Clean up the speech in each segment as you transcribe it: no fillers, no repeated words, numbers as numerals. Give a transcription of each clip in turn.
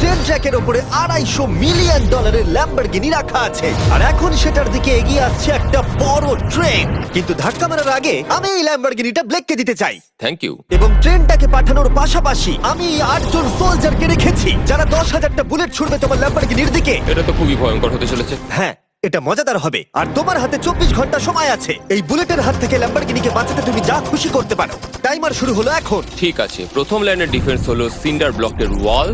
Train ট্র্যাকের উপরে $250 million Lamborghini রাখা আছে, আর এখন সেটার দিকে এগিয়ে আসছে একটা বড় ট্রেন। কিন্তু ধাক্কা মারার আগে আমি এই ল্যাম্বরগিনিটা ব্লেককে দিতে চাই। Thank you. এবং ট্রেনটাকে পাঠানোর পাশাপাশি আমি 8 জন সোলজারকে রেখেছি যারা 10,000টা বুলেট ছুড়বে তোমার ল্যাম্বরগিনির দিকে। এটা তো খুবই ভয়ঙ্কর হতে চলেছে। হ্যাঁ, এটা মজাদার হবে। আর তোমার হাতে 24 ঘন্টা সময় আছে এই বুলেটের হাত থেকে ল্যাম্বরগিনিকে বাঁচাতে। তুমি যা খুশি করতে পারো। টাইমার শুরু হলো এখন। ঠিক আছে, প্রথম লাইনের ডিফেন্স হলো সিন্ডার ব্লকের ওয়াল,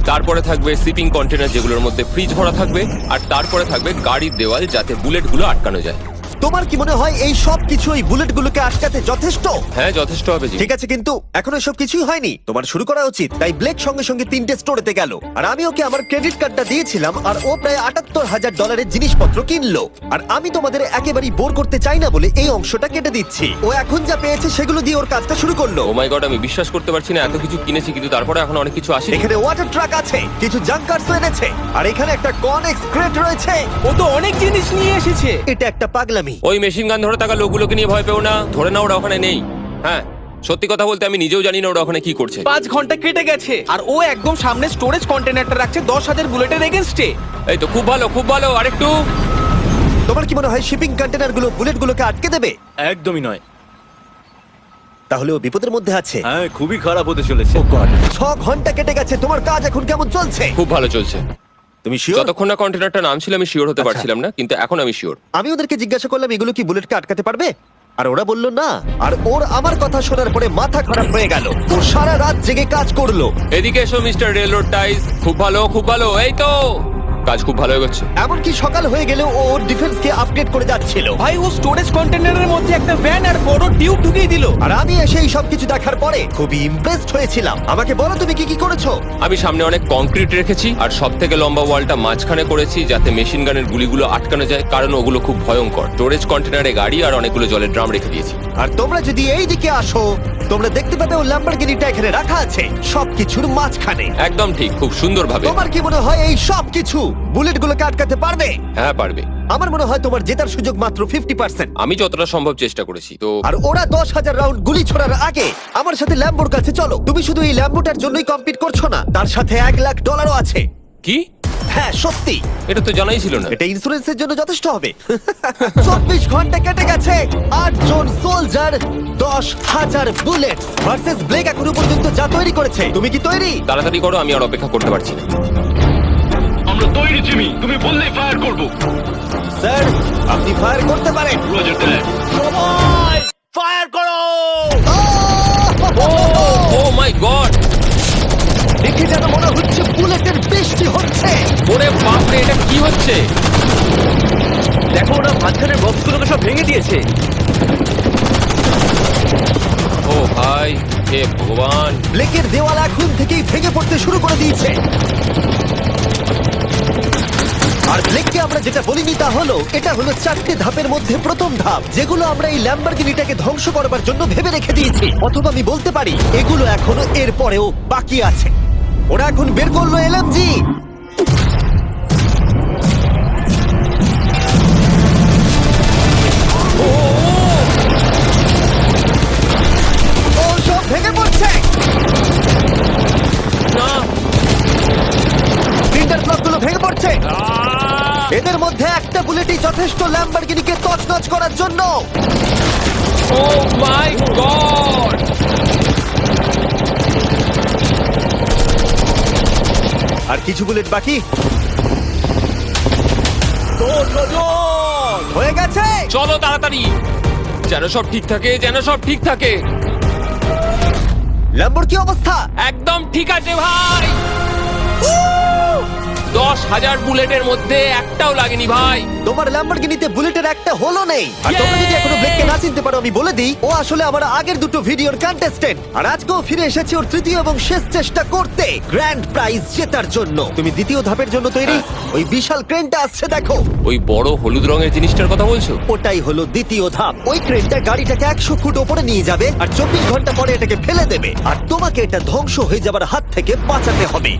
তারপরে থাকবে শিপিং কন্টেনার যেগুলোর মধ্যে ফ্রিজ ভরা থাকবে, আর তারপরে থাকবে গাড়ির দেওয়াল যাতে বুলেটগুলো আটকানো যায়। তোমার কি মনে হয় এই সব কিছু এই বুলেটগুলোকে আটকাতে যথেষ্ট? হ্যাঁ, যথেষ্ট হবে জি। ঠিক আছে, কিন্তু এখনো সব কিছুই হয়নি। তোমার শুরু করা উচিত। তাই ব্লেক সঙ্গে সঙ্গে 3টে স্টোরেতে গেল, আর আমি ওকে আমার ক্রেডিট কার্ডটা দিয়েছিলাম, আর ও প্রায় $78,000 জিনিসপত্র কিনলো। আর আমি তোমাদের একেবারেই বোর করতে চাই না বলে এই অংশটা কেটে দিচ্ছি। ও এখন যা পেয়েছে সেগুলো দিয়ে ওর কাজটা শুরু করলো। ও মাই গড, আমি বিশ্বাস করতে পারছি না এত কিছু কিনেছি কিন্তু তারপরে এখন অনেক কিছু আসেনি। এখানে ওয়াটার ট্রাক আছে, কিছু জাঙ্কারস এনেছে, আর এখানে একটা কনেক্স ক্রেট রয়েছে। ও তো অনেক জিনিস নিয়ে এসেছে। এটা একটা পাগলামি। ওই মেশিন গান ধরে থাকা লোকগুলোকে নিয়ে ভয় পেও না, ধরে না ওরা ওখানে নেই। হ্যাঁ, সত্যি কথা বলতে আমি নিজেও জানি না ওরা ওখানে কি করছে। 5 ঘন্টা কেটে গেছে আর ও একদম সামনে স্টোরেজ কন্টেনারটা রাখছে 10,000 বুলেটের এগেইনস্টে। এই তো খুব ভালো, খুব ভালো। আরেকটু। তোমার কি মনে হয় শিপিং কন্টেনারগুলো বুলেটগুলোকে আটকে দেবে? একদমই নয়। তাহলে ও বিপদের মধ্যে আছে। হ্যাঁ, খুবই খারাপ হতে চলেছে। ও গড, 6 ঘন্টা কেটে গেছে। তোমার কাজ এখন কেমন চলছে? খুব ভালো চলছে। তুমি শিওর? যতক্ষণ না কন্টেনারটা নামছিল আমি শিওর হতে আচ্ছা। পারছিলাম না, কিন্তু এখন আমি শিওর। আমি ওদেরকে জিজ্ঞাসা করলাম এগুলো কি বুলেটকে আটকাতে পারবে, আর ওরা বলল না। আর ওর আমার কথা শোনার পরে মাথা খারাপ হয়ে গেল। ও সারা রাত জেগে কাজ করলো। এদিকে এসো মিস্টার রেলরোড টাইস। খুব ভালো, খুব ভালো। এই তো কাজ খুব ভালো এগোচ্ছে। এমনকি সকাল হয়ে গেলেও ও ওর ডিফেন্সকে আপডেট করে যাচ্ছিল। ভাই ও স্টোরেজ কন্টেনারের মধ্যে একটা ভ্যান আর বড় টিউব ঢুকিয়ে দিল। আর আমি এসে এই সবকিছু দেখার পরে খুবই ইমপ্রেসড হয়েছিলাম। আমাকে বলো তুমি কি কি করেছো? আমি সামনে অনেক কংক্রিট রেখেছি আর সব থেকে লম্বা ওয়ালটা মাঝখানে করেছি যাতে মেশিন গানের গুলিগুলো আটকানো যায়, কারণ ওগুলো খুব ভয়ঙ্কর। স্টোরেজ কন্টেনারে গাড়ি আর অনেকগুলো জলের ড্রাম রেখে দিয়েছি। আর তোমরা যদি এই দিকে আসো তোমরা দেখতে পাবে ও ল্যাম্বরগিনিটা এখানে রাখা আছে সবকিছুর মাঝখানে। একদম ঠিক, খুব সুন্দরভাবে। তোমার কি মনে হয় এই সবকিছু বুলেটগুলোকে আটকাতে পারবে? হ্যাঁ, পারবে। আমার মনে হয় তোমার জেতার সুযোগ মাত্র 50%। আমি যতটা সম্ভব চেষ্টা করেছি। তো আর ওরা 10,000 রাউন্ড গুলি ছোড়ার আগে আমার সাথে ল্যাম্বোর কাছে চলো। তুমি শুধু এই ল্যাম্বোটার জন্যই কম্পিট করছো না, তার সাথে $1,00,000 আছে। কি? হ্যাঁ সত্যি, এটা তো জানাই ছিল না। এটা ইন্স্যুরেন্সের জন্য যথেষ্ট হবে। 24 ঘন্টা কেটে গেছে, 8 জন সোলজার, 10,000 বুলেট ভার্সেস ব্লেক এখনো পর্যন্ত যা তৈরি করেছে। তুমি কি তৈরি? তাড়াতাড়ি করো, আমি আর অপেক্ষা করতে পারছি না। আমরা তৈরি জিমি, তুমি বললেই ফায়ার করব। স্যার আপনি ফায়ার করতে পারেন। রোজার দ্যাট। সবাই ফায়ার করো! ও মাই গড, দেখে যেন মনে হচ্ছে বুলেটের বৃষ্টি হচ্ছে। ওরে বাপ রে, এটা কি হচ্ছে? দেখো, ওরা মাঝখানের বক্সগুলোকে সব ভেঙে দিয়েছে। ও ভাই, হে ভগবান। ব্লেকের দেওয়াল এখন থেকেই ভেঙে পড়তে শুরু করে দিয়েছে। আর ব্লেককে আমরা যেটা বলিনি তা হলো এটা হলো 4টে ধাপের মধ্যে প্রথম ধাপ, যেগুলো আমরা এই ল্যাম্বরগিনিটাকে ধ্বংস করবার জন্য ভেবে রেখে দিয়েছি। অথবা আমি বলতে পারি এগুলো এখনো এর পরেও বাকি আছে। ওরা এখন বের করলো এলএমজি। ও সব ভেঙে পড়ছে। না, সিন্টার ব্লকগুলো ভেঙে পড়ছে। এদের মধ্যে একটা বুলেটই যথেষ্ট ল্যাম্বরগিনিকে তছনছ করার জন্য। ও মাই গড। আর কিছু বুলেট বাকি। হয়ে গেছে। চলো তাড়াতাড়ি, যেন সব ঠিক থাকে, যেন সব ঠিক থাকে। ল্যাম্বোর কি অবস্থা? একদম ঠিক আছে ভাই। 10,000 বুলেটের মধ্যে একটাও লাগেনি ভাই। তোমার ল্যাম্বরগিনিতে বুলেটের একটা হলো নেই। আর তোমরা যদি এখনো ব্লেককে না চিনতে পারো আমি বলে দিই, ও আসলে আমার আগের দুটো ভিডিওর কন্টেস্টেন্ট। আর আজকেও ফিরে এসেছে ওর তৃতীয় এবং শেষ চেষ্টা করতে গ্র্যান্ড প্রাইজ জেতার জন্য। তুমি দ্বিতীয় ধাপের জন্য তৈরি? ওই বিশাল ক্রেনটা আসছে দেখো। ওই বড় হলুদ রঙের জিনিসটার কথা বলছো? ওটাই হলো দ্বিতীয় ধাপ। ওই ক্রেনটা গাড়িটাকে 100 ফুট ওপরে নিয়ে যাবে আর 24 ঘন্টা পরে এটাকে ফেলে দেবে। আর তোমাকে এটা ধ্বংস হয়ে যাবার হাত থেকে বাঁচাতে হবে।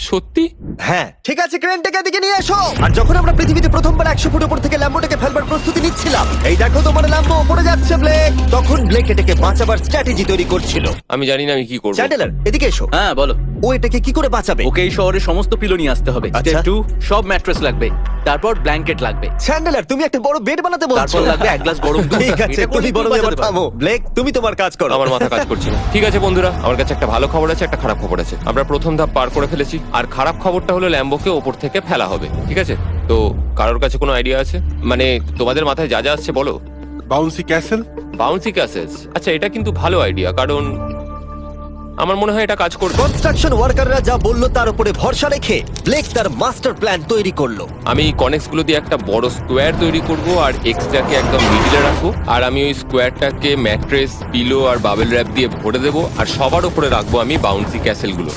সত্যি? হ্যাঁ ঠিক আছে, ক্রেনটাকে এদিকে নিয়ে এসো। আর যখন আমরা পৃথিবীতে প্রথমবার 100 ফুট উপর থেকে ল্যাম্বোটাকে ফেলবার প্রস্তুতি নিচ্ছিলাম, এই দেখো তোমার ল্যাম্বো উপরে যাচ্ছে ব্লেক, তখন ব্লেক এটাকে বাঁচাবার স্ট্র্যাটেজি তৈরি করছিল। আমি জানি না আমি কি করব। চ্যান্ডেলার এদিকে এসো। হ্যাঁ, বলো। ও এটাকে কি করে বাঁচাবে? ওকে এই শহরের সমস্ত পিলো নিয়ে আসতে হবে। আচ্ছা। স্টেপ 2, সব ম্যাট্রেস লাগবে, তারপর ব্ল্যাঙ্কেট লাগবে, চ্যান্ডেলার, তুমি একটা বড় বেড বানাতে বলছো? তারপর লাগবে এক গ্লাস গরম দুধ। ঠিক আছে, এটা করলে তুমি বড় তুই ব্যাপার বাঁচাতে পারবি। থামো। ব্লেক, তুমি তোমার কাজ করো। আমার মাথা কাজ করছে না। ঠিক আছে বন্ধুরা, আমার কাছে একটা ভালো খবর আছে, একটা খারাপ খবর আছে। আমরা প্রথম ধাপ পার করে ফেলেছি, আর খারাপ খবরটা হলো ল্যাম্বোকে ওপর থেকে ফেলা হবে। ঠিক আছে, তো কারোর কাছে কোনো আইডিয়া আছে? মানে তোমাদের মাথায় যা যা আসছে বলো। Bouncy castle. বাউন্সি ক্যাসেলস, আচ্ছা এটা কিন্তু ভালো আইডিয়া, কারণ আমার মনে হয় এটা কাজ করবে। কনস্ট্রাকশন ওয়ার্কাররা যা বললো তার উপরে ভরসা রেখে ব্লেক তার মাস্টার প্ল্যান তৈরি করলো। আমি কনেক্স গুলো দিয়ে একটা বড় স্কোয়ার তৈরি করব, আর এক্সটাকে একদম মিডিলে রাখবো, আর আমি ওই স্কোয়ারটাকে ম্যাট্রেস, পিলো আর বাবেল র্যাপ দিয়ে ভরে দেবো, আর সবার উপরে রাখবো আমি বাউন্সি ক্যাসেল গুলো।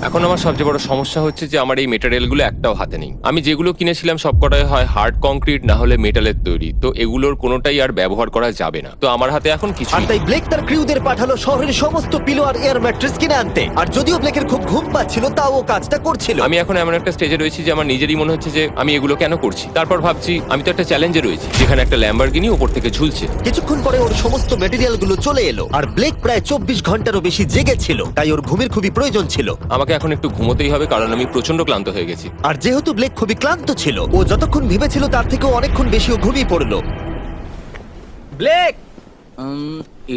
এখন আমার সবচেয়ে বড় সমস্যা হচ্ছে যে আমার এই মেটেরিয়ালগুলো একটাও হাতে নেই। আমি যেগুলো কিনেছিলাম সবকটাই হয় হার্ড কংক্রিট না হলে মেটালের তৈরি, তো এগুলোর কোনোটাই আর ব্যবহার করা যাবে না। তো আমার হাতে এখন কিছু আর তাই ব্লেক তার ক্রিউদের পাঠালো শহরের সমস্ত পিলো আর এয়ার ম্যাট্রেস কিনে আনতে। আর যদিও ব্লেকের খুব ঘুম পাচ্ছিল, তাও ও কাজটা করছিল। আমি এখন এমন একটা স্টেজে রয়েছি যে আমার নিজেরই মনে হচ্ছে যে আমি এগুলো কেন করছি। তারপর ভাবছি আমি তো একটা চ্যালেঞ্জে রয়েছি, যেখানে একটা ল্যাম্বরগিনি উপর থেকে ঝুলছে। কিছুক্ষণ পরে ওর সমস্ত মেটেরিয়াল গুলো চলে এলো, আর ব্লেক প্রায় 24 ঘন্টারও বেশি জেগেছিল, তাই ওর ঘুমের খুবই প্রয়োজন ছিল। আমাকে এখন একটু ঘুমোতেই হবে, কারণ আমি প্রচন্ড ক্লান্ত হয়ে গেছি। আর যেহেতু ব্লেক খুবই ক্লান্ত ছিল, ও যতক্ষণ ভেবেছিল তার থেকেও অনেকক্ষণ বেশি ও ঘুমিয়ে পড়লো। ব্লেক,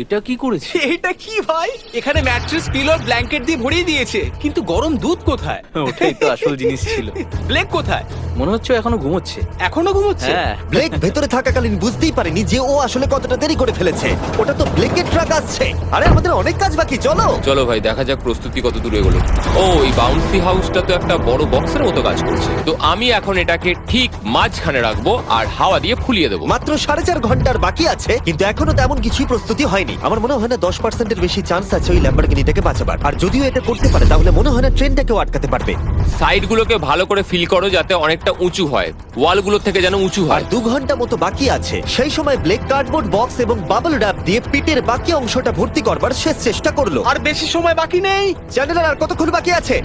এটা কি করেছে? এটা কি ভাই? এখানে ম্যাট্রেস, পিলো, ব্ল্যাঙ্কেট দিয়ে ভরিয়ে দিয়েছে, কিন্তু গরম দুধ কোথায়? ওটাই তো আসল জিনিস ছিল। ব্লেক কোথায়? মনে হচ্ছে ও এখনো ঘুমোচ্ছে। এখনো ঘুমোচ্ছে? হ্যাঁ। ব্লেক ভেতরে থাকাকালীন বুঝতেই পারেনি যে ও আসলে কতটা দেরি করে ফেলেছে। ওটা তো ব্লেকের ট্রাক আসছে। আরে আমাদের অনেক কাজ বাকি, চলো। চলো ভাই, দেখা যাক প্রস্তুতি কত দূরে এগোলো। ও, এই বাউন্সি হাউসটা তো একটা বড় বক্সের মতো কাজ করছে। তো আমি এখন এটাকে ঠিক মাঝখানে রাখবো আর হাওয়া দিয়ে ফুলিয়ে দেবো। মাত্র 4.5 ঘন্টার বাকি আছে, কিন্তু এখনো তেমন কিছুই প্রস্তুতি হয়নি। আমার মনে হয় না 10%-এর বেশি চান্স আছে ওই ল্যাম্বরগিনিটাকে বাঁচাবার। আর যদিও এটা করতে পারে, তাহলে মনে হয় না ট্রেনটাকেও আটকাতে পারবে। সাইডগুলোকে ভালো করে ফিল করো যাতে অনেকটা উঁচু হয়, ওয়ালগুলো থেকে যেন উঁচু আর হয়। 2 ঘন্টা মতো বাকি আছে। সেই সময় ব্লেক কার্ডবোর্ড বক্স এবং বাবল র্যাপ দিয়ে পিটের বাকি অংশটা ভর্তি করবার শেষ চেষ্টা করলো। আর বেশি সময় বাকি নেই। চ্যানেলের আর কতক্ষণ বাকি আছে?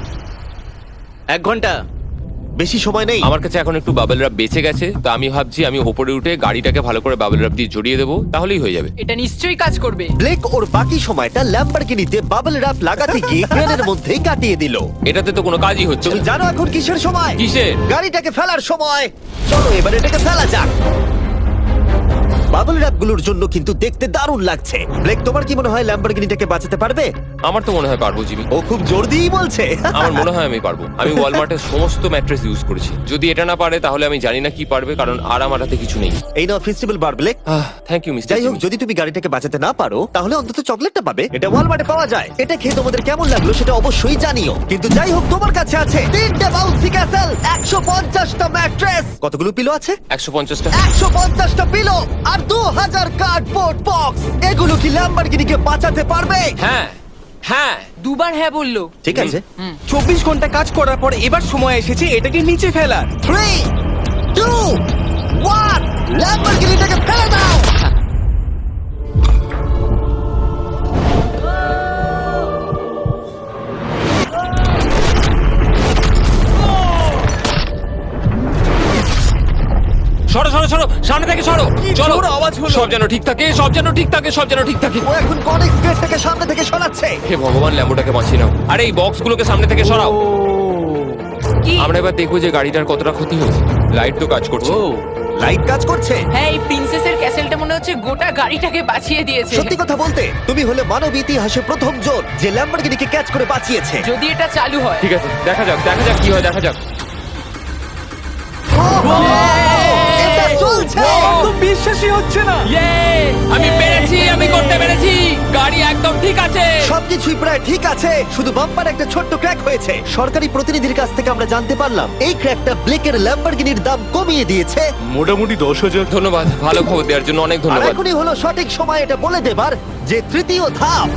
1 ঘন্টা। বেশি সময় নেই। আমার কাছে এখন একটু বাবেল র্যাপ বেঁচে গেছে, তো আমি ভাবছি আমি ওপরে উঠে গাড়িটাকে ভালো করে বাবেল র্যাপ দিয়ে জড়িয়ে দেবো, তাহলেই হয়ে যাবে। এটা নিশ্চয়ই কাজ করবে। ব্লেক ওর বাকি সময়টা ল্যাম্বরগিনিতে বাবল র্যাপ লাগাতে গিয়ে ক্রেনের মধ্যেই কাটিয়ে দিল। এটাতে তো কোনো কাজই হচ্ছে তুমি না। জানো এখন কিসের সময়? কিসের? গাড়িটাকে ফেলার সময়। চলো এবার এটাকে ফেলা যাক। বাবল র্যাপ গুলোর জন্য কিন্তু দেখতে দারুণ লাগছে। ব্লেক, তোমার কি মনে হয় ল্যাম্বরগিনিটাকে বাঁচাতে পারবে? আমার তো মনে হয় পারবো জিমি। ও খুব জোর দিয়েই বলছে। আমার মনে হয় আমি পারবো। আমি ওয়ালমার্টের সমস্ত ম্যাট্রেস ইউজ করেছি। যদি এটা না পারে তাহলে আমি জানি না কি পারবে, কারণ আর আমার হাতে কিছু নেই। এই নাও festival bar, Blake. Thank you mister. যাই হোক, যদি তুমি গাড়িটাকে বাঁচাতে না পারো, তাহলে অন্তত চকলেটটা পাবে। এটা ওয়ালমার্টে পাওয়া যায়। এটা খেয়ে তোমাদের কেমন লাগলো সেটা অবশ্যই জানিও। কিন্তু যাই হোক, তোমার কাছে আছে 3টে বাউন্সি ক্যাসেল, 150টা ম্যাট্রেস। কতগুলো পিলো আছে? 150টা। 150টা পিলো আর 2000 কার্ডবোর্ড বক্স। এগুলো কি ল্যাম্বরগিনিকে বাঁচাতে পারবে? হ্যাঁ হ্যাঁ। দুবার হ্যাঁ বললো। ঠিক আছে। 24 ঘন্টা কাজ করার পর এবার সময় এসেছে এটাকে নিচে ফেলার। 3, 2, 1, ল্যাম্বরগিনিটাকে ফেলে দাও। সরো সরো সরো, সামনে থেকে সরো। চলো, জোর আওয়াজ হলো। সব যেন ঠিক থাকে, সব যেন ঠিক থাকে, সব যেন ঠিক থাকে। ও এখন কনেক্স গেটটাকে সামনে থেকে সরাচ্ছে। হে ভগবান, ল্যাম্বোটাকে বাঁচিয়ে নাও। আরে এই বক্সগুলোকে সামনে থেকে সরাও। কি? আমরা এবার দেখবো যে গাড়িটার কতটা ক্ষতি হয়েছে। লাইট তো কাজ করছে। ও, লাইট কাজ করছে। হ্যাঁ, এই প্রিন্সেসের ক্যাসেলটা মনে হচ্ছে গোটা গাড়িটাকে বাঁচিয়ে দিয়েছে। সত্যি কথা বলতে, তুমি হলে মানব ইতিহাসে প্রথম জন যে ল্যাম্বরগিনিকে ক্যাচ করে বাঁচিয়েছে। যদি এটা চালু হয়। ঠিক আছে, দেখা যাক দেখা যাক কি হয়, দেখা যাক। এটা চলছে। তো বিশ্বাসই হচ্ছে না। আমি পেরেছি, আমি করতে পেরেছি। গাড়ি একদম ঠিক আছে। সবকিছুই প্রায় ঠিক আছে, শুধু বাম্পার একটা ছোট্ট ক্র্যাক হয়েছে। সরকারি প্রতিনিধির কাছ থেকে আমরা জানতে পারলাম এই ক্র্যাকটা ব্লেকের ল্যাম্বরগিনির দাম কমিয়ে দিয়েছে। মোটামুটি 10,000। ধন্যবাদ, ভালো খবর দেওয়ার জন্য অনেক আর ধন্যবাদ। এখনই হলো সঠিক সময় এটা বলে দেবার যে তৃতীয় ধাপ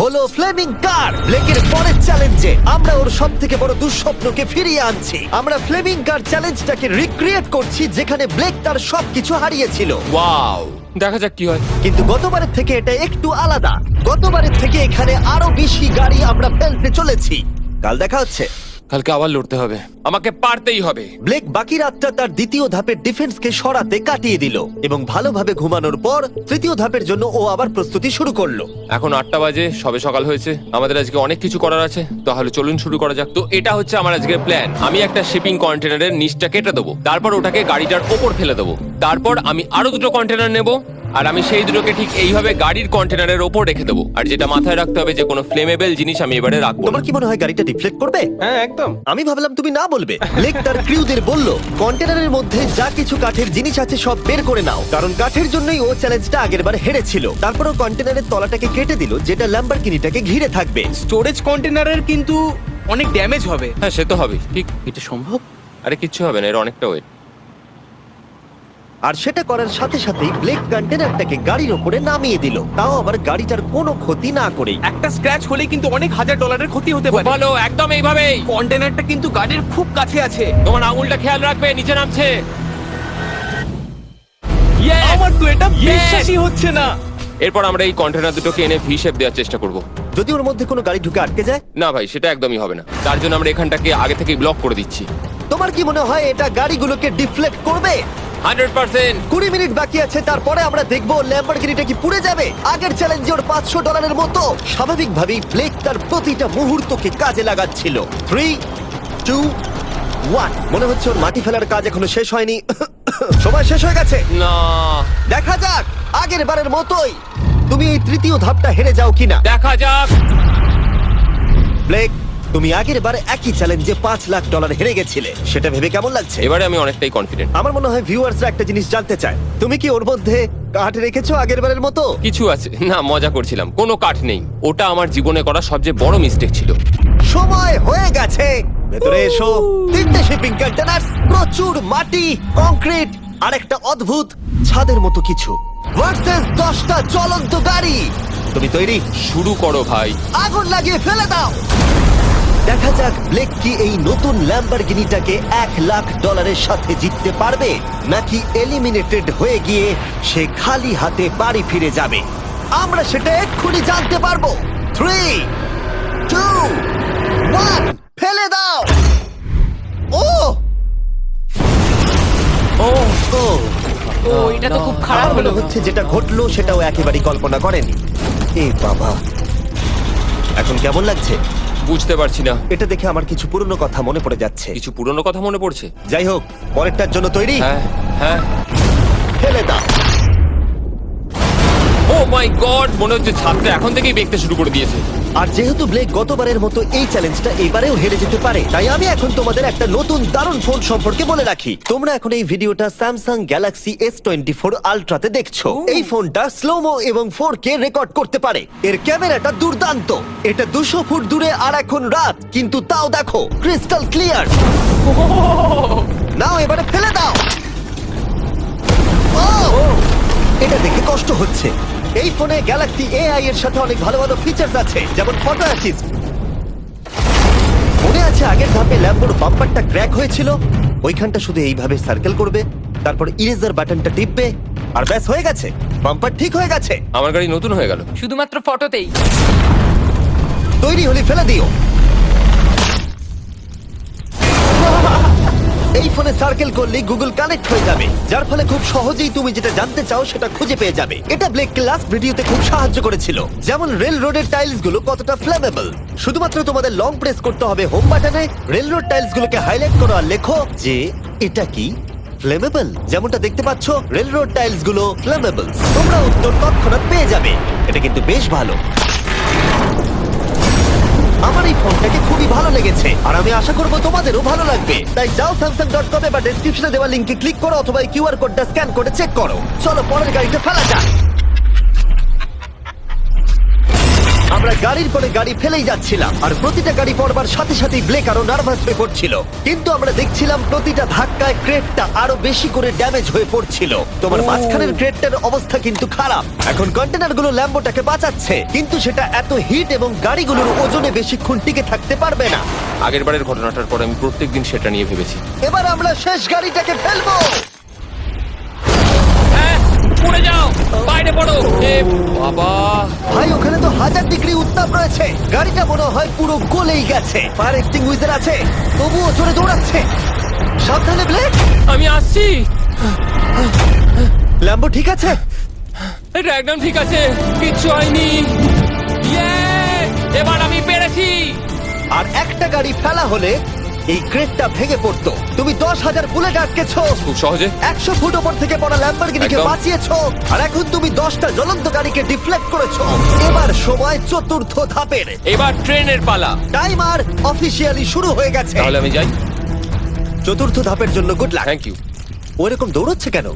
হলো ফ্লেমিং কার। ব্লেকের পরের চ্যালেঞ্জে আমরা ওর সব থেকে বড় দুঃস্বপ্নকে ফিরিয়ে আনছি। আমরা ফ্লেমিং কার চ্যালেঞ্জটাকে রিক্রিয়েট করছি, যেখানে ব্লেক তার সবকিছু হারিয়েছিল। ওয়াও, দেখা যাক কি হয়। কিন্তু গতবারের থেকে এটা একটু আলাদা। গতবারের থেকে এখানে আরো বেশি গাড়ি আমরা ফেলতে চলেছি। কাল দেখা হচ্ছে। কালকে আবার লড়তে হবে, আমাকে পারতেই হবে। ব্লেক বাকি রাতটা তার দ্বিতীয় ধাপের ডিফেন্সকে সরাতে কাটিয়ে দিল এবং ভালোভাবে ঘুমানোর পর তৃতীয় ধাপের জন্য ও আবার প্রস্তুতি শুরু করলো। এখন 8টা বাজে, সবে সকাল হয়েছে, আমাদের আজকে অনেক কিছু করার আছে, তাহলে চলুন শুরু করা যাক। তো এটা হচ্ছে আমার আজকের প্ল্যান। আমি একটা শিপিং কন্টেনারের নিচটা কেটে দেবো, তারপর ওটাকে গাড়িটার ওপর ফেলে দেবো, তারপর আমি আরো দুটো কন্টেনার নেব আর আমি সেই দুটোকে ঠিক এইভাবে গাড়ির কন্টেনারের ওপর রেখে দেবো। আর যেটা মাথায় রাখতে হবে যে কোনো ফ্লেমেবল জিনিস আমি এবারে রাখবো না। তোমার কি মনে হয় গাড়িটা ডিফ্লেক্ট করবে? হ্যাঁ একদম। আমি ভাবলাম তুমি না বলবে। ব্লেক তার ক্রিউদের বলল কন্টেনারের মধ্যে যা কিছু কাঠের জিনিস আছে সব বের করে নাও, কারণ কাঠের জন্যই ও চ্যালেঞ্জটা আগেরবার হেরেছিল। তারপর ও কন্টেনারের তলাটাকে কেটে দিল, যেটা ল্যাম্বরগিনিটাকে ঘিরে থাকবে। স্টোরেজ কন্টেনারের কিন্তু অনেক ড্যামেজ হবে। হ্যাঁ সে তো হবে, ঠিক। এটা সম্ভব? আরে কিচ্ছু হবে না, এর অনেকটা ওয়েট। আর সেটা করার সাথে সাথেই ব্লেক কন্টেনারটাকে গাড়ির ওপরে নামিয়ে দিল, তাও আবার গাড়িটার কোনো ক্ষতি না করেই। একটা স্ক্র্যাচ হলে কিন্তু অনেক $1000 ক্ষতি হতে পারে। ভালো, একদম এইভাবেই। কন্টেনারটা কিন্তু গাড়ির খুব কাছে আছে। তোমার আঙুলটা খেয়াল রাখবে, নিচে নামছে। আমার তো এটা বিশ্বাসই হচ্ছে না। এরপর আমরা এই কন্টেনার দুটোকে এনে ভি শেপ দেওয়ার চেষ্টা করব। যদি ওর মধ্যে কোনো গাড়ি ঢুকে আটকে যায়? না ভাই, সেটা একদমই হবে না। তার জন্য আমরা এখানটাকে আগে থেকেই ব্লক করে দিচ্ছি। তোমার কি মনে হয় এটা গাড়িগুলোকে ডিফ্লেক্ট করবে? 100%। 20 মিনিট বাকি আছে, তারপরে আমরা দেখবো ল্যাম্বরগিনিটা কি পুড়ে যাবে আগের চ্যালেঞ্জে ওর $500 মতো। স্বাভাবিকভাবেই ব্লেক তার প্রতিটা মুহূর্তকে কাজে লাগাচ্ছিল। 3, 2, 1। মনে হচ্ছে ওর মাটি ফেলার কাজ এখনো শেষ হয়নি। সময় শেষ হয়ে গেছে। না, দেখা যাক আগের বারের মতোই তুমি এই তৃতীয় ধাপটা হেরে যাও কিনা। দেখা যাক। ব্লেক, তুমি আগের বার একই চ্যালেঞ্জে $5 লাখ হেরে গেছিলে, সেটা ভেবে কেমন লাগছে? এবারে আমি অনেকটাই কনফিডেন্ট। আমার মনে হয় ভিউয়ার্সরা একটা জিনিস জানতে চায়, তুমি কি ওর মধ্যে কাঠ রেখেছো আগের বারের মতো? কিছু আছে না, মজা করছিলাম। কোনো কাঠ নেই, ওটা আমার জীবনে করা সবচেয়ে বড় মিস্টেক ছিল। সময় হয়ে গেছে, ভেতরে এসো। 3টে শিপিং কন্টেনার, প্রচুর মাটি, কংক্রিট আর একটা অদ্ভুত ছাদের মতো কিছু ভার্সেস 10টা জ্বলন্ত গাড়ি। তুমি তৈরি? শুরু করো ভাই। আগুন লাগিয়ে ফেলে দাও। দেখা যাক ব্লেক কি এই নতুন ল্যাম্বরগিনিটাকে $1 লাখ সাথে জিততে পারবে, নাকি এলিমিনেটেড হয়ে গিয়ে সে খালি হাতে বাড়ি ফিরে যাবে। আমরা সেটা এক্ষুনি জানতে পারবো। 3, 2, 1, ফেলে দাও। ও ও ও ও এটা তো খুব খারাপ আমার মনে হলো। হচ্ছে যেটা ঘটলো সেটাও একেবারেই কল্পনা করেনি। এ বাবা, এখন কেমন লাগছে? বুঝতে পারছি না। এটা দেখে আমার কিছু পুরনো কথা মনে পড়ে যাচ্ছে। কিছু পুরনো কথা মনে পড়ছে। যাই হোক, পরেরটার জন্য তৈরি? হ্যাঁ হ্যাঁ। ফেলে দাও। ও মাই গড, মনে হচ্ছে ছাদটা এখন থেকেই দেখতে শুরু করে দিয়েছে। আর যেহেতু ব্লেক গতবারের মতো এই চ্যালেঞ্জটা এবারেও হেরে যেতে পারে, তাই আমি এখন তোমাদের একটা নতুন দারুণ ফোন সম্পর্কে বলে রাখি। তোমরা এখন এই ভিডিওটা স্যামসাং গ্যালাক্সি S24 আলট্রাতে দেখছো। এই ফোনটা স্লোমো এবং 4K রেকর্ড করতে পারে। এর ক্যামেরাটা দুর্দান্ত। এটা 200 ফুট দূরে আর এখন রাত, কিন্তু তাও দেখো ক্রিস্টাল ক্লিয়ার। নাও এবারে ফেলে দাও। ও! এটা দেখে কষ্ট হচ্ছে। এই ফোনে গ্যালাক্সি AI এর সাথে অনেক ভালো ভালো ফিচার্স আছে, যেমন ফটো অ্যাসিস্ট। মনে আছে আগের ধাপে ল্যাম্বোর বাম্পারটা ক্র্যাক হয়েছিল? ওইখানটা শুধু এইভাবে সার্কেল করবে, তারপর ইরেজার বাটনটা টিপবে, আর ব্যাস হয়ে গেছে, বাম্পার ঠিক হয়ে গেছে। আমার গাড়ি নতুন হয়ে গেল। শুধুমাত্র ফটোতেই। তৈরি হলে ফেলে দিও। এই ফোনে সার্কেল করলে গুগল কানেক্ট হয়ে যাবে, যার ফলে খুব সহজেই তুমি যেটা জানতে চাও সেটা খুঁজে পেয়ে যাবে। এটা ব্লেককে লাস্ট ভিডিওতে খুব সাহায্য করেছিল, যেমন রেল রোডের টাইলস গুলো কতটা ফ্লেমেবল। শুধুমাত্র তোমাদের লং প্রেস করতে হবে হোম বাটনে, রেল রোড টাইলস গুলোকে হাইলাইট করো আর লেখো যে এটা কি ফ্লেমেবল। যেমনটা দেখতে পাচ্ছ, রেল রোড টাইলস গুলো ফ্লেমেবল। তোমরা উত্তর তৎক্ষণাৎ পেয়ে যাবে। এটা কিন্তু বেশ ভালো। আমার এই ফোনটাকে খুবই ভালো লেগেছে আর আমি আশা করব তোমাদেরও ভালো লাগবে। তাই যাও samsung.com বা ডেসক্রিপশনে দেওয়া লিংকে ক্লিক করো অথবা এই কিউআর কোডটা স্ক্যান করে চেক করো। চলো পরের গাড়িটা ফেলা যাক। আমরা গাড়ির পরে গাড়ি ফেলেই যাচ্ছিলাম আর প্রতিটা গাড়ি পড়বার সাথে সাথেই ব্লেক আরো নার্ভাস হয়ে পড়ছিল, কিন্তু আমরা দেখছিলাম প্রতিটা ধাক্কায় ক্রেটটা আরো বেশি করে ড্যামেজ হয়ে পড়ছিল। তোমার মাঝখানের ক্রেটটার অবস্থা কিন্তু খারাপ। এখন কন্টেনারগুলো ল্যাম্বোটাকে বাঁচাচ্ছে, কিন্তু সেটা এত হিট এবং গাড়িগুলোর ওজনে বেশিক্ষণ টিকে থাকতে পারবে না। আগের বারের ঘটনাটার পর আমি প্রত্যেকদিন সেটা নিয়ে ভেবেছি। এবার আমরা শেষ গাড়িটাকে ফেলবো। হ্যাঁ, ও পড়ে যাও, বাইরে পড়ো। এ বাবা, ভাই ওখানে তো 1000 ডিগ্রি উত্তাপ রয়েছে, গাড়িটা মনে হয় পুরো গলেই গেছে। ফায়ার এক্সটিংগুইশার আছে, তবুও জোরে দৌড়াচ্ছে। সাবধানে ব্লেক। আমি আসছি। ল্যাম্বো ঠিক আছে? এটা একদম ঠিক আছে, কিচ্ছু হয়নি। Yay! এবার আমি পেরেছি। আর একটা গাড়ি ফেলা হলে এই ক্রেটটা ভেঙে পড়তো। তুমি 10,000 বুলেট আটকেছো, খুব সহজে। 100 ফুট ওপর থেকে পড়া ল্যাম্বরগিনিকে একদম। বাঁচিয়েছো, আর এখন তুমি 10টা জ্বলন্ত গাড়িকে ডিফ্লেক্ট করেছো। এবার সময় চতুর্থ ধাপের। এবার ট্রেনের পালা। টাইমার অফিসিয়ালি শুরু হয়ে গেছে। তাহলে আমি যাই। চতুর্থ ধাপের জন্য গুড লাক। Thank you. ও এরকম দৌড়চ্ছে কেন?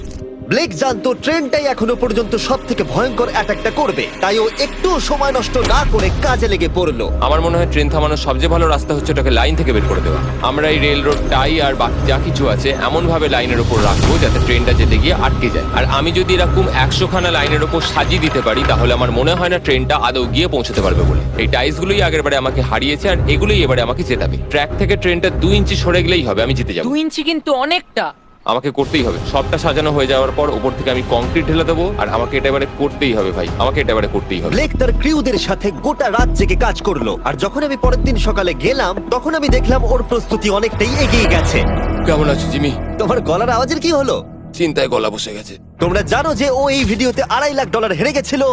ব্লেক জানতো ট্রেনটাই এখনো পর্যন্ত সব থেকে ভয়ঙ্কর অ্যাটাকটা করবে, তাই ও একটু সময় নষ্ট না করে কাজে লেগে পড়লো। আমার মনে হয় ট্রেন থামানোর সবচেয়ে ভালো রাস্তা হচ্ছে ওটাকে লাইন থেকে বের করে দেওয়া। আমরা এই রেল রোড টাই আর বাকি যা কিছু আছে এমন ভাবে লাইনের উপর রাখবো যাতে ট্রেনটা যেতে গিয়ে আটকে যায়। আর আমি যদি এরকম 100 খানা লাইনের উপর সাজিয়ে দিতে পারি তাহলে আমার মনে হয় না ট্রেনটা আদৌ গিয়ে পৌঁছতে পারবে বলে। এই টাইলসগুলোই আগের বারে আমাকে হারিয়েছে আর এগুলোই এবারে আমাকে জেতাবে। ট্র্যাক থেকে ট্রেনটা 2 ইঞ্চি সরে গেলেই হবে, আমি জিতে যাবো। 2 ইঞ্চি কিন্তু অনেকটা। আমাকে করতেই হবে। সবটা সাজানো হয়ে যাওয়ার পর উপর থেকে আমি কংক্রিট ঢেলে দেবো, আর আমাকে এটা এবারে করতেই হবে ভাই, আমাকে এটা এবারে করতেই হবে। ব্লেক তার ক্রিউদের সাথে গোটা রাত জেগে কাজ করলো, আর যখন আমি পরের দিন সকালে গেলাম তখন আমি দেখলাম ওর প্রস্তুতি অনেকটাই এগিয়ে গেছে। কেমন আছো জিমি? তোমার গলার আওয়াজের কি হলো? চিন্তায় গলা বসে গেছে। তোমরা জানো যে ও এই ভিডিওতে $2.5 লাখ হেরে গেছিল,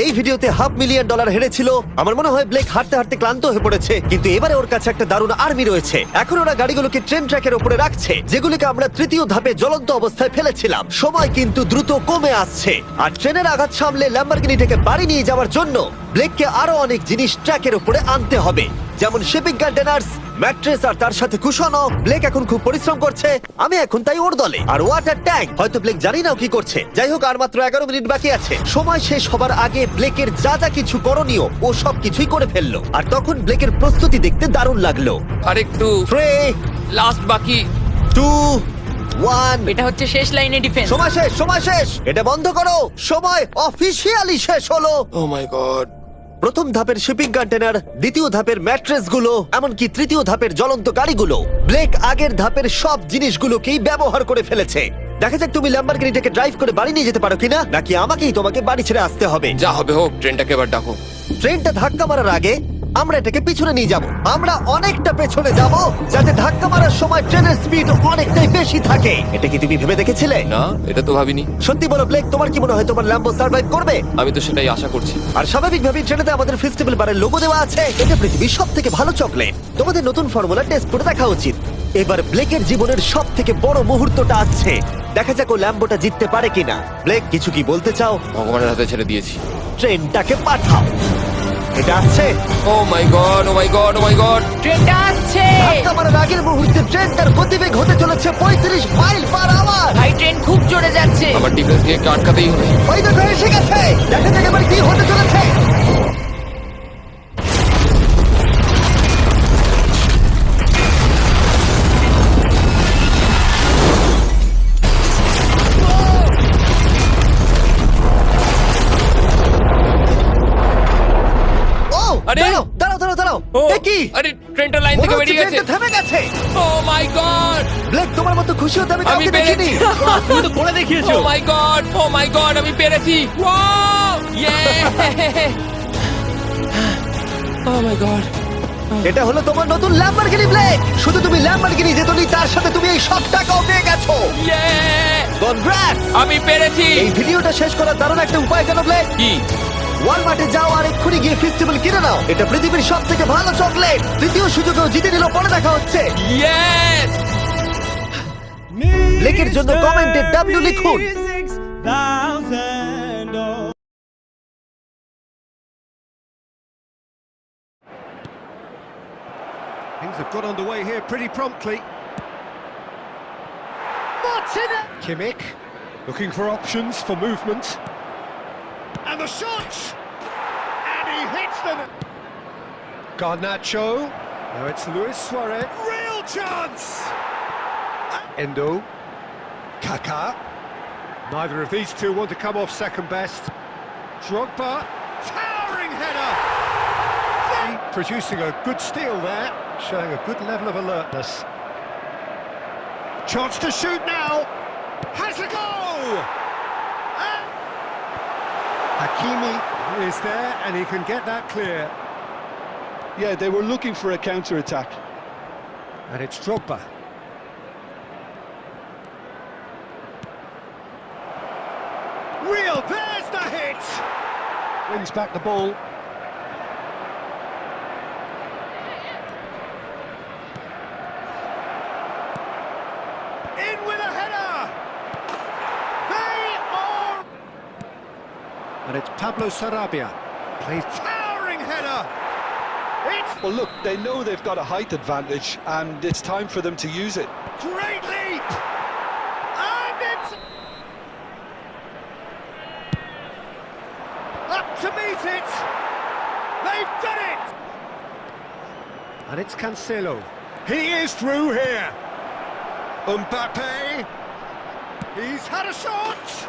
এই ভিডিওতে $500,000 হেরেছিল। আমার মনে হয় ব্লেক হাঁটতে হাঁটতে ক্লান্ত হয়ে পড়েছে, কিন্তু এবারে ওর কাছে একটা দারুণ আর্মি রয়েছে। এখন ওরা গাড়িগুলোকে ট্রেন ট্র্যাকের উপরে রাখছে, যেগুলোকে আমরা তৃতীয় ধাপে জ্বলন্ত অবস্থায় ফেলেছিলাম। সময় কিন্তু দ্রুত কমে আসছে, আর ট্রেনের আঘাত সামলে ল্যাম্বরগিনিটাকে বাড়ি নিয়ে যাওয়ার জন্য ব্লেককে আরো অনেক জিনিস ট্র্যাকের উপরে আনতে হবে, যেমন শিপিং কন্টেনার্স, ম্যাট্রেস আর তার সাথে কুশনও। ব্লেক এখন খুব পরিশ্রম করছে, আমি এখন তাই ওর দলে। আর ওয়াটার ট্যাঙ্ক, হয়তো ব্লেক জানি না ও কি করছে। যাই হোক, আর মাত্র 11 মিনিট বাকি আছে। সময় শেষ হবার আগে ব্লেকের যা যা কিছু করণীয় ও সব কিছুই করে ফেললো, আর তখন ব্লেকের প্রস্তুতি দেখতে দারুণ লাগলো। আর একটু 3, লাস্ট বাকি। 2, 1। এটা হচ্ছে শেষ লাইনে ডিফেন্স। সময় শেষ, সময় শেষ, এটা বন্ধ করো। সময় অফিসিয়ালি শেষ হলো। ও মাই গড। প্রথম ধাপের শিপিং কন্টেনার, দ্বিতীয় ধাপের ম্যাট্রেস গুলো, এমনকি তৃতীয় ধাপের জ্বলন্ত গাড়িগুলো, ব্লেক আগের ধাপের সব জিনিসগুলোকেই ব্যবহার করে ফেলেছে। দেখা যাক তুমি ল্যাম্বরগিনিটাকে ড্রাইভ করে বাড়ি নিয়ে যেতে পারো কিনা, নাকি আমাকেই তোমাকে বাড়ি ছেড়ে আসতে হবে। যা হবে হোক, ট্রেনটাকে এবার ডাকো। ট্রেনটা ধাক্কা মারার আগে আমরা এটাকে পিছনে নিয়ে যাব। আমরা অনেকটা পেছনে যাব, যাতে ধাক্কা মারার সময় ট্রেনের স্পিড অনেকটাই বেশি থাকে। এটা কি তুমি ভেবে দেখেছিলে? না, এটা তো ভাবিনি। সত্যি বলো ব্লেক, তোমার কি মনে হয় তোমার ল্যাম্বো সার্ভাইভ করবে? আমি তো সেটাই আশা করছি। আর স্বাভাবিকভাবেই ট্রেনেতে আমাদের ফেস্টিভ্যাল বারের লোগো দেওয়া আছে। এটা পৃথিবীর সব থেকে ভালো চকলেট। তোমাদের নতুন ফর্মুলা টেস্ট করে দেখা উচিত। এবার ব্লেকের জীবনের সব থেকে বড় মুহূর্তটা আসছে। দেখা যাক ও ল্যাম্বোটা জিততে পারে কিনা। ব্লেক, কিছু কি বলতে চাও? ভগবানের হাতে ছেড়ে দিয়েছি। ট্রেনটাকে পাঠাও। এটা আসছে। ও মাই গড, ও মাই গড, ও মাই গড। ট্রেনটা আসছে। ধাক্কা মারার আগের মুহূর্তে ট্রেনটার গতিবেগ হতে চলেছে 35 মাইল পার আওয়ার। ভাই ট্রেন খুব জোরে যাচ্ছে। আমার ডিফেন্স দিয়ে একটু আটকাতেই হবে। ওই দেখো এসে গেছে। দেখা যাক এবার কি হতে চলেছে। ও, আরে! দাঁড়াও, দাঁড়াও, দাঁড়াও, দাঁড়াও। ও, এ কি? আরে ট্রেনটা লাইন মনে থেকে হচ্ছে বেরিয়ে গেছে। ট্রেনটা থেমে গেছে। ও মাই গড। ব্লেক, তোমার মতো খুশি হতে আমি আমি কাউকে দেখিনি। পেরেছি। তুমি তো করে দেখিয়েছো। ও মাই গড, ও মাই গড, আমি পেরেছি। ওয়াও! ইয়ে! ও মাই গড। এটা হলো তোমার নতুন ল্যাম্বরগিনি ব্লেক। শুধু তুমি ল্যাম্বরগিনি জেতনি, তার সাথে তুমি এই সব টাকাও পেয়ে গেছো। ইয়ে! কনগ্রাটস! আমি পেরেছি। এই ভিডিওটা শেষ করার দারুণ একটা উপায় কেন ব্লেক? কি? ওয়ালমার্টে যাও আর এক্ষুনি গিয়ে ফেস্টিভ্যাল কিনে নাও। এটা পৃথিবীর সব থেকে ভালো চকলেট। তৃতীয় সুযোগেও জিতে নিল, পরে দেখা হচ্ছে। ইয়েস! ব্লেকের জন্য কমেন্টে W লিখুন। Things have got underway here pretty promptly. Martina! Kimmich looking for options for movement. And the shots! And he hits them! Garnacho. Now it's Luis Suarez. Real chance! Endo. Kaká. Neither of these two want to come off second best. Drogba. Towering header! Producing a good steal there, showing a good level of alertness. Chance to shoot now. Has a goal! Hakimi is there, and he can get that clear. Yeah, they were looking for a counter-attack. And it's Drogba. Real, there's the hit! Wins back the ball. In with a header! They are... And it's Pablo Sarabia. Plays towering header! It's Well, look, they know they've got a height advantage, and it's time for them to use it. great leap! And it's... Up to meet it! They've done it! And it's Cancelo. He is through here. Mbappe. He's had a shot.